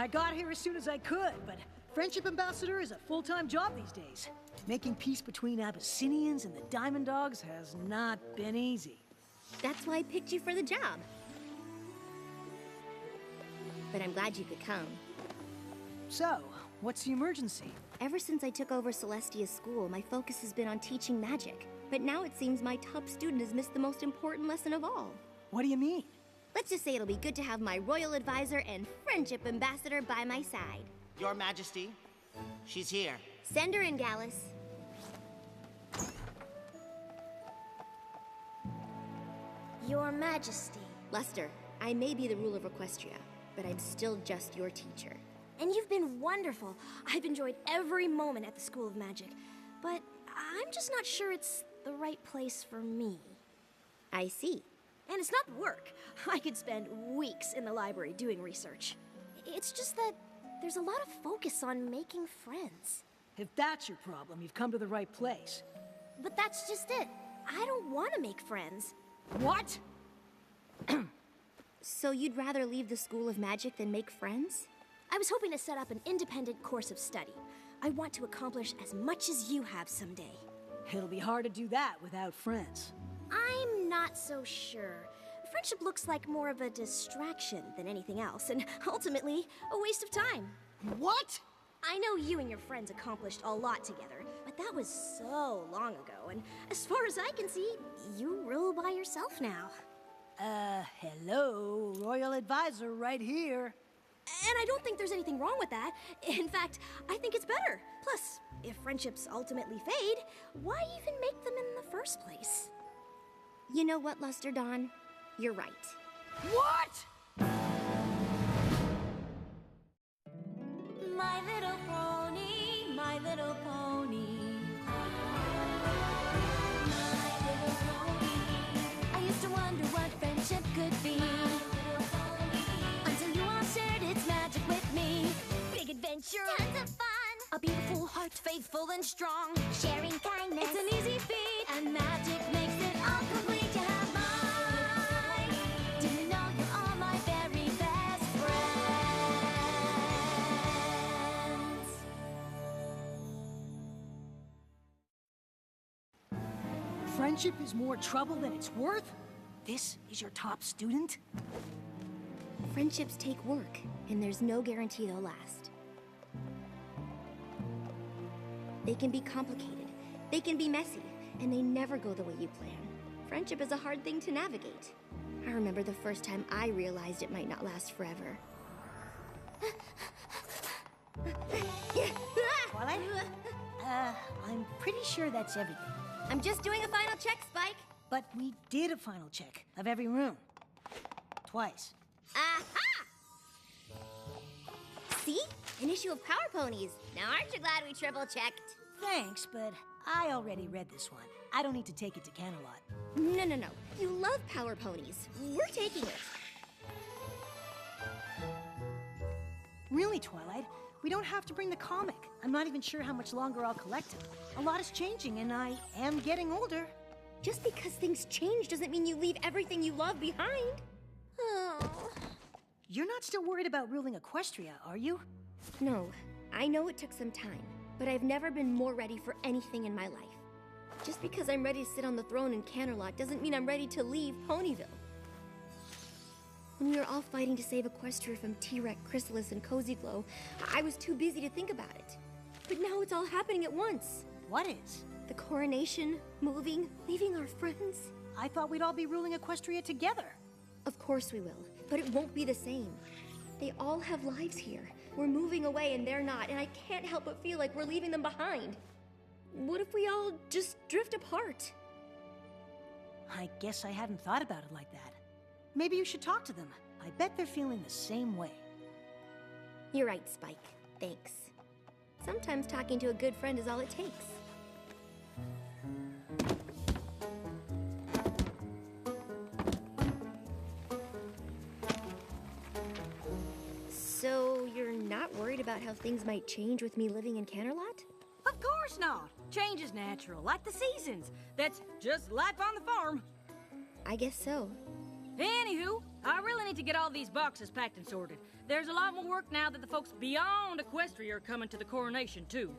I got here as soon as I could, but Friendship Ambassador is a full-time job these days. Making peace between Abyssinians and the Diamond Dogs has not been easy. That's why I picked you for the job. But I'm glad you could come. So, what's the emergency? Ever since I took over Celestia's school, my focus has been on teaching magic. But now it seems my top student has missed the most important lesson of all. What do you mean? Let's just say it'll be good to have my royal advisor and friendship ambassador by my side. Your Majesty, she's here. Send her in, Gallus. Your Majesty. Luster, I may be the ruler of Equestria, but I'm still just your teacher. And you've been wonderful. I've enjoyed every moment at the School of Magic. But I'm just not sure it's the right place for me. I see. And it's not work. I could spend weeks in the library doing research. It's just that there's a lot of focus on making friends. If that's your problem, you've come to the right place. But that's just it. I don't want to make friends. What? So you'd rather leave the School of Magic than make friends? I was hoping to set up an independent course of study. I want to accomplish as much as you have someday. It'll be hard to do that without friends. I'm not so sure. Friendship looks like more of a distraction than anything else, and ultimately, a waste of time. What? I know you and your friends accomplished a lot together, but that was so long ago, and as far as I can see, you rule by yourself now. Hello, Royal Advisor right here. And I don't think there's anything wrong with that. In fact, I think it's better. Plus, if friendships ultimately fade, why even make them in the first place? You know what, Luster Dawn? You're right. What? My little pony, my little pony. My little pony. I used to wonder what friendship could be. Until you all shared its magic with me. Big adventure, tons of fun. A beautiful heart, faithful and strong. Sharing kindness, it's an easy feat. And magic makes it all complete. You have mine. Do you know you're all my very best friends? Friendship is more trouble than it's worth? This is your top student? Friendships take work, and there's no guarantee they'll last. They can be complicated, they can be messy, and they never go the way you plan. Friendship is a hard thing to navigate. I remember the first time I realized it might not last forever. Twilight? I'm pretty sure that's everything. I'm just doing a final check, Spike. But we did a final check of every room. Twice. Aha! See? An issue of Power Ponies. Now aren't you glad we triple-checked? Thanks, but I already read this one. I don't need to take it to Camelot. No. You love Power Ponies. We're taking it. Really, Twilight? We don't have to bring the comic. I'm not even sure how much longer I'll collect it. A lot is changing, and I am getting older. Just because things change doesn't mean you leave everything you love behind. Oh. You're not still worried about ruling Equestria, are you? No, I know it took some time, but I've never been more ready for anything in my life. Just because I'm ready to sit on the throne in Canterlot doesn't mean I'm ready to leave Ponyville. When we were all fighting to save Equestria from T-Rex, Chrysalis, and Cozy Glow, I was too busy to think about it. But now it's all happening at once. What is? The coronation, moving, leaving our friends. I thought we'd all be ruling Equestria together. Of course we will, but it won't be the same. They all have lives here. We're moving away and they're not, and I can't help but feel like we're leaving them behind. What if we all just drift apart? I guess I hadn't thought about it like that. Maybe you should talk to them. I bet they're feeling the same way. You're right, Spike. Thanks. Sometimes talking to a good friend is all it takes. So, you're not worried about how things might change with me living in Canterlot? Of course not. Change is natural, like the seasons. That's just life on the farm. I guess so. Anywho, I really need to get all these boxes packed and sorted. there's a lot more work now that the folks beyond Equestria are coming to the coronation, too.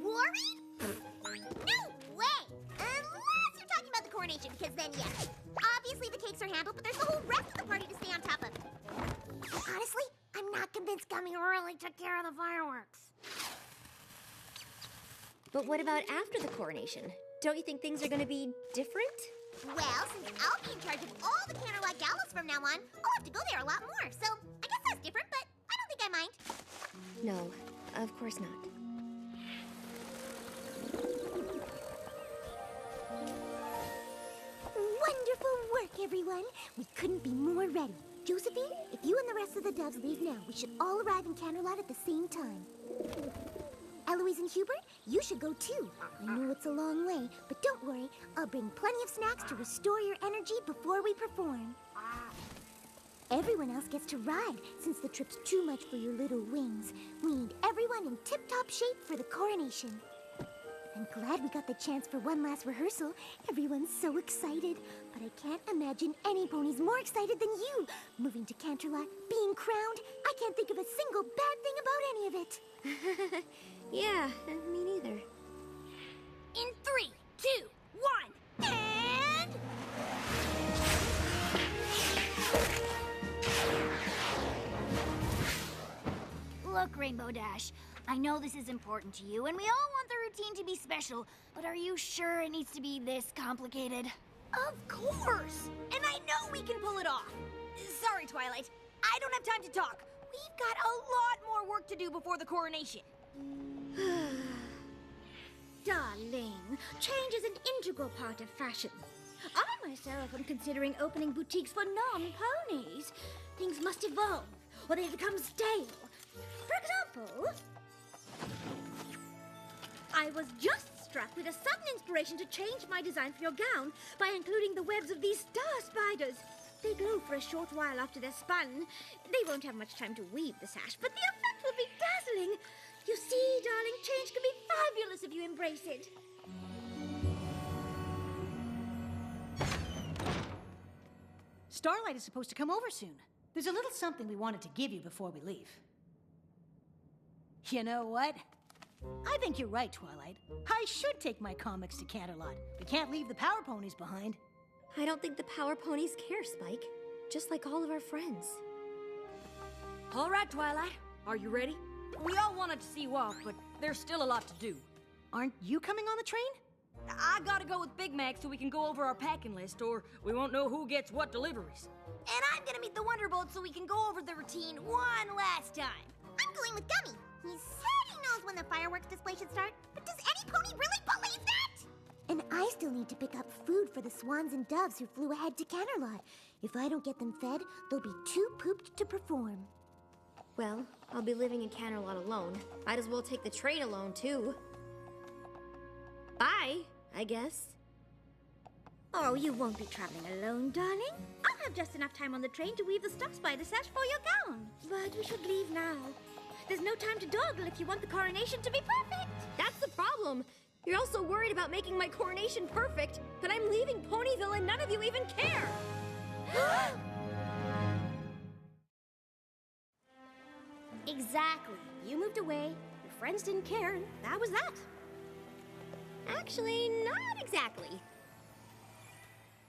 Worried? No way! Unless you're talking about the coronation, because then, yes. Obviously the cakes are handled, but there's the whole rest of the party to stay on top of. Honestly, I'm not convinced Gummy really took care of the fireworks. But what about after the coronation? Don't you think things are gonna be different? Well, since I'll be in charge of all the Canterlot Gallows from now on, I'll have to go there a lot more. So I guess that's different, but I don't think I mind. No, of course not. Wonderful work, everyone. We couldn't be more ready. Josephine, if you and the rest of the doves leave now, we should all arrive in Canterlot at the same time. Eloise and Hubert, you should go too. I know it's a long way, but don't worry. I'll bring plenty of snacks to restore your energy before we perform. Everyone else gets to ride, since the trip's too much for your little wings. We need everyone in tip-top shape for the coronation. I'm glad we got the chance for one last rehearsal. Everyone's so excited. But I can't imagine any ponies more excited than you. Moving to Canterlot, being crowned, I can't think of a single bad thing about any of it. Yeah, me neither. In 3, 2, 1, and... Look, Rainbow Dash, I know this is important to you, and we all want the routine to be special, but are you sure it needs to be this complicated? Of course! And I know we can pull it off! Sorry, Twilight, I don't have time to talk. We've got a lot more work to do before the coronation. Darling, change is an integral part of fashion. I myself am considering opening boutiques for non-ponies. Things must evolve, or they become stale. For example, I was just struck with a sudden inspiration to change my design for your gown by including the webs of these star spiders. They glow for a short while after they're spun. They won't have much time to weave the sash, but the effect will be dazzling. You see, darling, change can be fabulous if you embrace it. Starlight is supposed to come over soon. There's a little something we wanted to give you before we leave. You know what? I think you're right, Twilight. I should take my comics to Canterlot. We can't leave the Power Ponies behind. I don't think the Power Ponies care, Spike. Just like all of our friends. All right, Twilight, are you ready? We all wanted to see you off, but there's still a lot to do. Aren't you coming on the train? I gotta go with Big Mac so we can go over our packing list, or we won't know who gets what deliveries. And I'm gonna meet the Wonderbolt so we can go over the routine one last time. I'm going with Gummy. He said he knows when the fireworks display should start, but does any pony really believe that? And I still need to pick up food for the swans and doves who flew ahead to Canterlot. If I don't get them fed, they'll be too pooped to perform. Well, I'll be living in Canterlot alone. Might as well take the train alone, too. Bye, I guess. Oh, you won't be traveling alone, darling. I'll have just enough time on the train to weave the star spider sash for your gown. But we should leave now. There's no time to dawdle if you want the coronation to be perfect. That's the problem. You're all so worried about making my coronation perfect that I'm leaving Ponyville and none of you even care. Exactly. You moved away, your friends didn't care, and that was that. Actually, not exactly.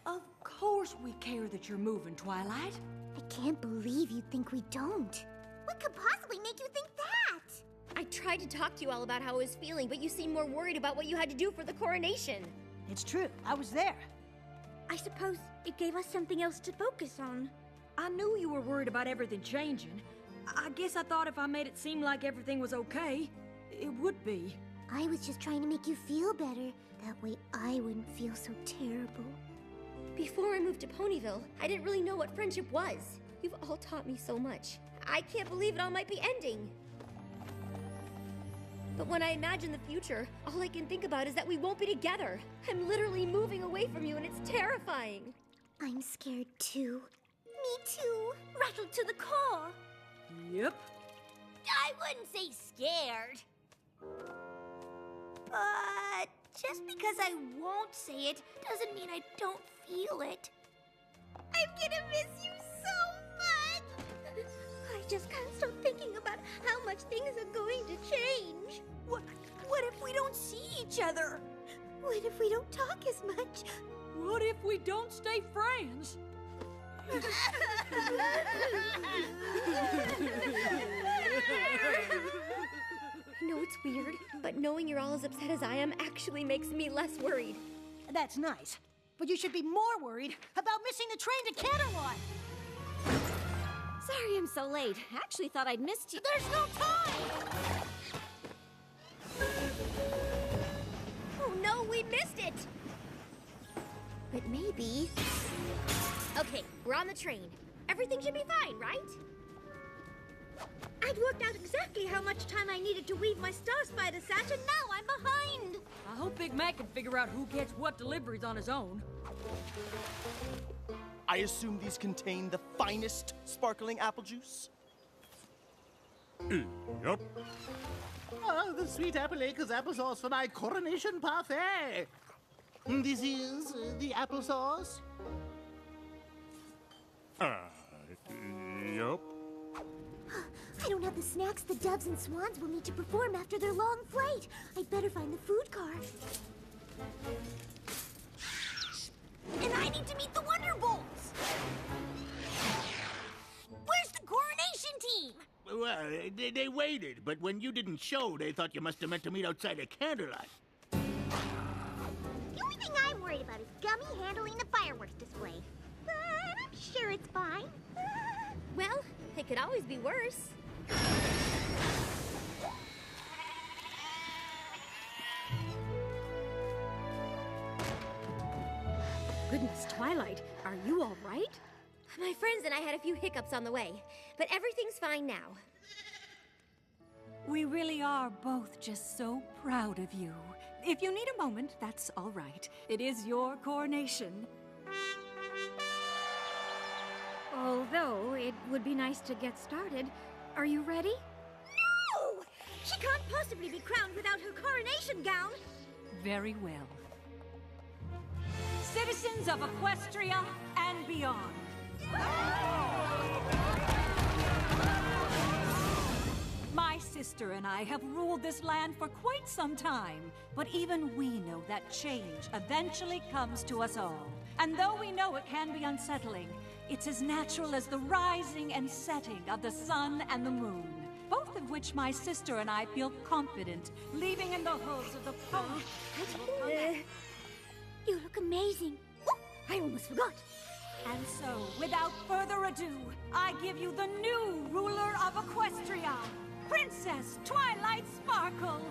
Of course we care that you're moving, Twilight. I can't believe you think we don't. What could possibly make you think that? I tried to talk to you all about how I was feeling, but you seemed more worried about what you had to do for the coronation. It's true. I was there. I suppose it gave us something else to focus on. I knew you were worried about everything changing. I guess I thought if I made it seem like everything was okay, it would be. I was just trying to make you feel better. That way I wouldn't feel so terrible. Before I moved to Ponyville, I didn't really know what friendship was. You've all taught me so much. I can't believe it all might be ending. But when I imagine the future, all I can think about is that we won't be together. I'm literally moving away from you, and it's terrifying. I'm scared too. Me too. Rattled to the core. Yep. I wouldn't say scared. But just because I won't say it doesn't mean I don't feel it. I'm gonna miss you so much. just can't stop thinking about how much things are going to change. What if we don't see each other? What if we don't talk as much? What if we don't stay friends? I know it's weird, but knowing you're all as upset as I am actually makes me less worried. That's nice. But you should be more worried about missing the train to Canterlot. Sorry I'm so late. I actually thought I'd missed you. There's no time! Oh no, we missed it! But maybe... Okay, we're on the train. Everything should be fine, right? I'd worked out exactly how much time I needed to weave my Star Spider sash, and now I'm behind! I hope Big Mac can figure out who gets what deliveries on his own. I assume these contain the finest sparkling apple juice? Yup. Oh, the sweet apple acres applesauce for my coronation parfait. This is the applesauce. Yup. I don't have the snacks the doves and swans will need to perform after their long flight. I'd better find the food car. And I need to meet the Wonderbolts! Where's the coronation team? Well, they waited, but when you didn't show, they thought you must have meant to meet outside of Candlelight. The only thing I'm worried about is Gummy handling the fireworks display. But I'm sure it's fine. Well, it could always be worse. Goodness, Twilight, are you all right? My friends and I had a few hiccups on the way, but everything's fine now. We really are both just so proud of you. If you need a moment, that's all right. It is your coronation. Although, it would be nice to get started. Are you ready? No! She can't possibly be crowned without her coronation gown! Very well. Citizens of Equestria and beyond. My sister and I have ruled this land for quite some time, but even we know that change eventually comes to us all. And though we know it can be unsettling, it's as natural as the rising and setting of the sun and the moon, both of which my sister and I feel confident leaving in the hooves of the pony. You look amazing. Oh, I almost forgot. And so, without further ado, I give you the new ruler of Equestria, Princess Twilight Sparkle.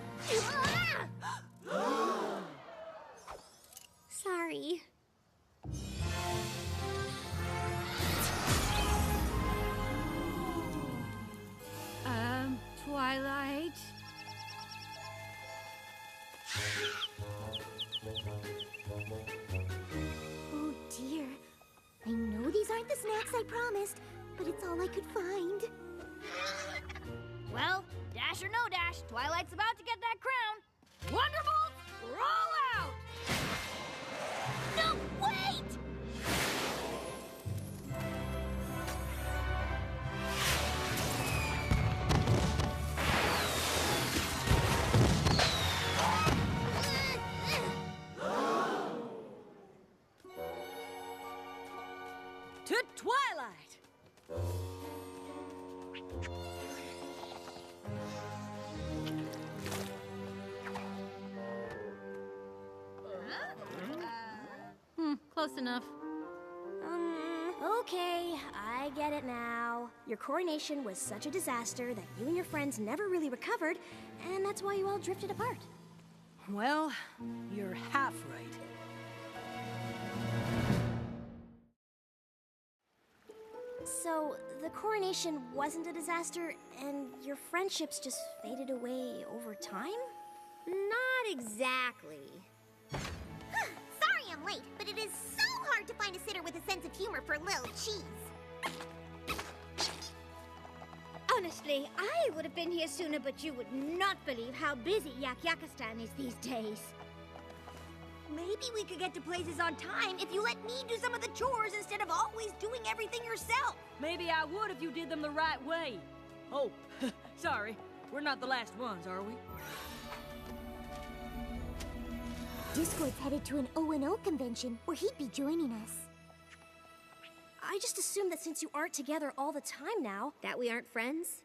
Sorry. Twilight? Oh dear. I know these aren't the snacks I promised, but it's all I could find. Well, Dash or no Dash, Twilight's about to get that crown. Wonderbolts, roll out! No, wait! To Twilight! Close enough. Okay, I get it now. Your coronation was such a disaster that you and your friends never really recovered, and that's why you all drifted apart. Well, you're half right. So, the coronation wasn't a disaster, and your friendships just faded away over time? Not exactly. Sorry I'm late, but it is so hard to find a sitter with a sense of humor for Lil Cheese. Honestly, I would have been here sooner, but you would not believe how busy Yak Yakistan is these days. Maybe we could get to places on time if you let me do some of the chores instead of always doing everything yourself. Maybe I would if you did them the right way. Oh, sorry. We're not the last ones, are we? Discord's headed to an O&O convention, where he'd be joining us. I just assumed that since you aren't together all the time now, that we aren't friends.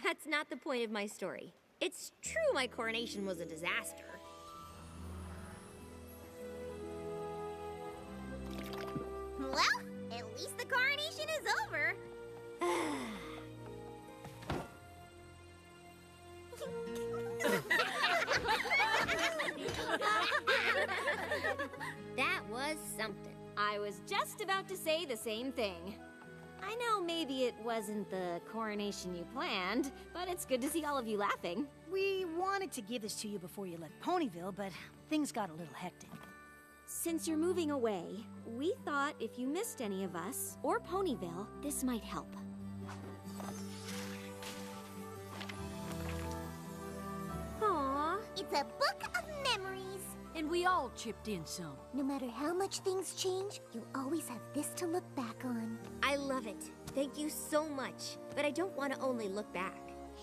That's not the point of my story. It's true my coronation was a disaster. Well, at least the coronation is over. That was something. I was just about to say the same thing. I know maybe it wasn't the coronation you planned, but it's good to see all of you laughing. We wanted to give this to you before you left Ponyville, but things got a little hectic. Since you're moving away, we thought if you missed any of us, or Ponyville, this might help. Aww. It's a book of memories. And we all chipped in some. No matter how much things change, you'll always have this to look back on. I love it. Thank you so much. But I don't want to only look back.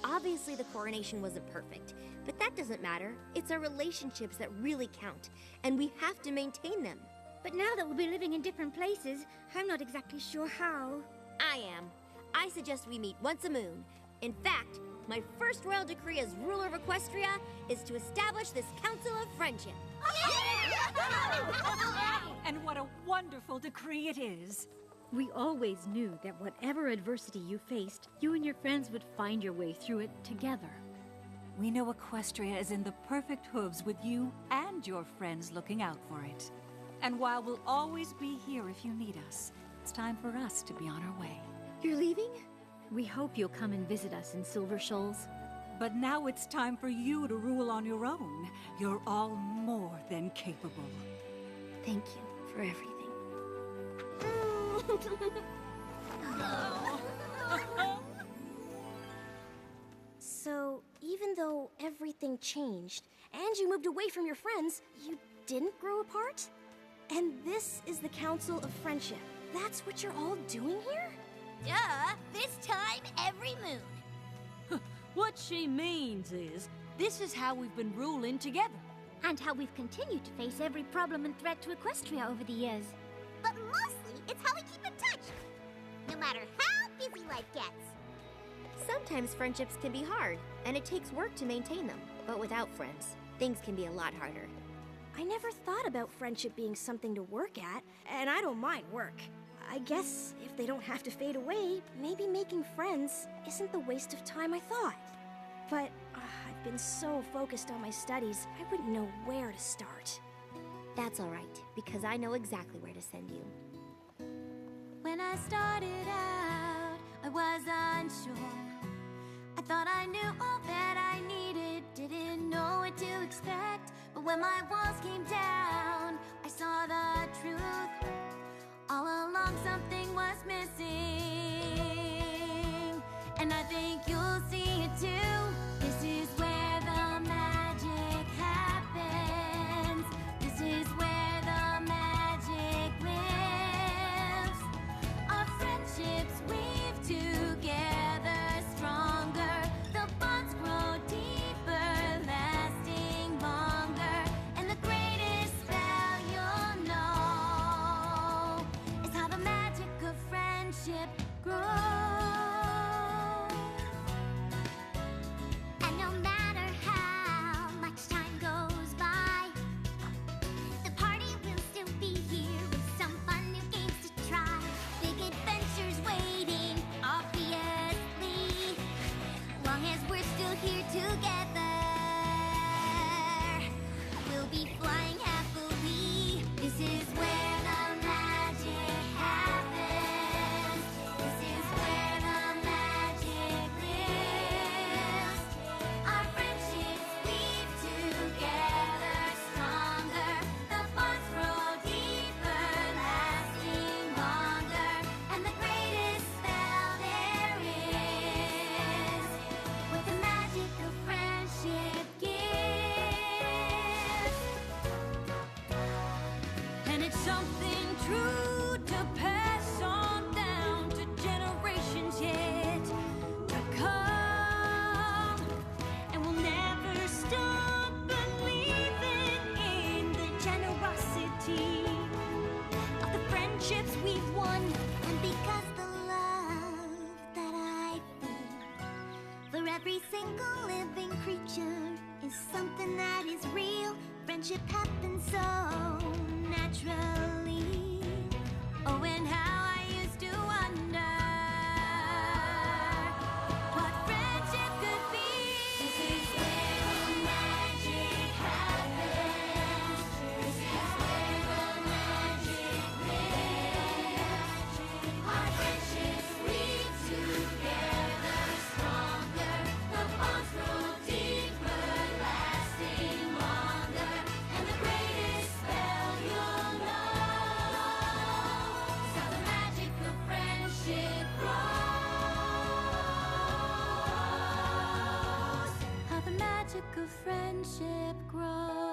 Obviously, the coronation wasn't perfect, but that doesn't matter. It's our relationships that really count, and we have to maintain them. But now that we'll be living in different places, I'm not exactly sure how. I am. I suggest we meet once a moon. In fact, my first royal decree as ruler of Equestria is to establish this Council of Friendship. And what a wonderful decree it is. We always knew that whatever adversity you faced, you and your friends would find your way through it together. We know Equestria is in the perfect hooves with you and your friends looking out for it. And while we'll always be here if you need us, it's time for us to be on our way. You're leaving? We hope you'll come and visit us in Silver Shoals. But now it's time for you to rule on your own. You're all more than capable. Thank you for everything. So, even though everything changed, and you moved away from your friends, you didn't grow apart? And this is the Council of Friendship. That's what you're all doing here? Duh! This time every moon. What she means is, this is how we've been ruling together. And how we've continued to face every problem and threat to Equestria over the years. But mostly, it's how we keep in touch. No matter how busy life gets. Sometimes friendships can be hard, and it takes work to maintain them. But without friends, things can be a lot harder. I never thought about friendship being something to work at, and I don't mind work. I guess if they don't have to fade away, maybe making friends isn't the waste of time I thought. But I've been so focused on my studies, I wouldn't know where to start. That's all right, because I know exactly where to send you. When I started out, I was unsure. I thought I knew all that I needed, didn't know what to expect. But when my walls came down, I saw the truth. All along something was missing, and I think you'll see it too. This is where the magic happens. This is where the magic lives. Our friendships weave together stronger. The bonds grow deeper, lasting longer. And the greatest something true to pass on down to generations yet to come. And we'll never stop believing in the generosity of the friendships we've won. And because the love that I feel for every single living creature is something that is real, friendship happens so naturally. Oh, and how I used to wonder what friendship could be. This is where the magic happens. This is where the magic lives. Our friendships lead together stronger. The bonds grow deeper, lasting longer. And the greatest spell you'll know is how the magic of friendship grows. How the magic of friendship grows.